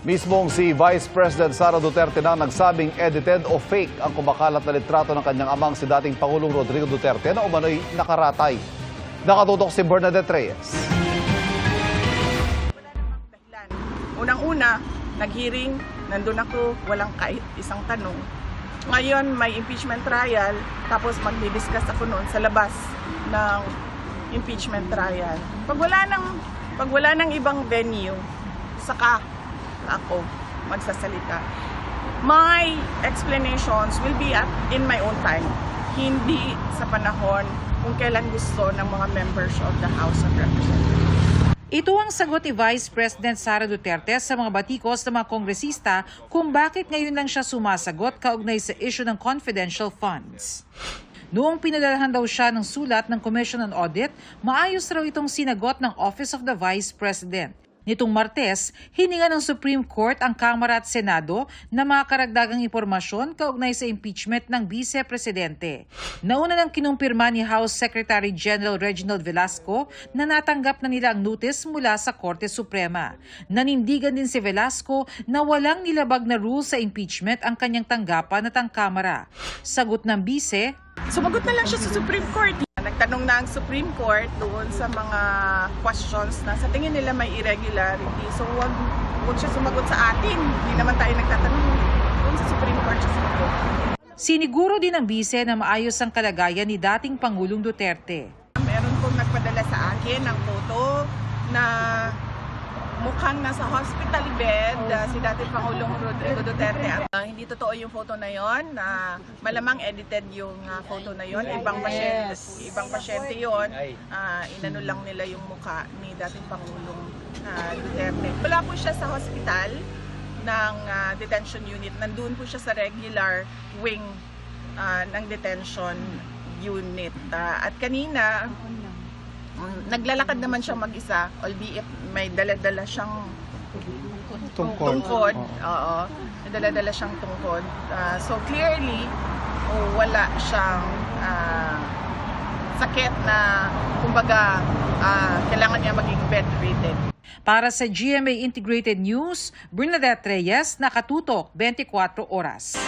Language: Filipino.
Mismong si Vice President Sara Duterte na nagsabing edited o fake ang kumakalat na litrato ng kanyang amang si dating Pangulong Rodrigo Duterte na umano'y nakaratay. Nakatutok si Bernadette Reyes. Unang-una, nag-hearing, nandun ako, walang kahit isang tanong. Ngayon, may impeachment trial, tapos magdi-discuss ako noon sa labas ng impeachment trial. Pag wala ng ibang venue, saka ako magsasalita. My explanations will be in my own time, hindi sa panahon kung kailan gusto ng mga members of the House of Representatives. Ito ang sagot ni Vice President Sara Duterte sa mga batikos ng mga kongresista kung bakit ngayon lang siya sumasagot kaugnay sa issue ng confidential funds. Noong pinadalhan daw siya ng sulat ng Commission on Audit, maayos raw itong sinagot ng Office of the Vice President. Nitong Martes, hininga ng Supreme Court ang Kamara at Senado na mga karagdagang impormasyon kaugnay sa impeachment ng Vice Presidente. Nauna nang kinumpirma ni House Secretary General Reginald Velasco na natanggap na nila ang notice mula sa Korte Suprema. Nanindigan din si Velasco na walang nilabag na rule sa impeachment ang kanyang tanggapan at ang Kamara. Sagot ng Vice, sumagot na lang siya sa Supreme Court. Nagtanong na ang Supreme Court doon sa mga questions na sa tingin nila may irregularity. So wag siya sumagot sa atin. Hindi naman tayo nagtatanong. Doon sa Supreme Court siya sumagot. Siniguro din ng Vice na maayos ang kalagayan ni dating Pangulong Duterte. Meron pong nagpadala sa akin ng photo na mukhang nasa hospital bed si dating Pangulong Rodrigo Duterte. Hindi totoo yung photo na yon. Malamang edited yung photo na yon. Ibang pasyente yon. Inano lang nila yung mukha ni dating Pangulong Duterte. Wala po siya sa hospital ng detention unit. Nandun po siya sa regular wing ng detention unit. At kanina, naglalakad naman siya mag-isa, albeit may dala-dala siyang tungkod. Oo, may dala-dala siyang tungkod. So clearly, wala siyang sakit na, kumbaga, kailangan niya maging bedridden. Para sa GMA Integrated News, Bernadette Reyes, Nakatutok, 24 Oras.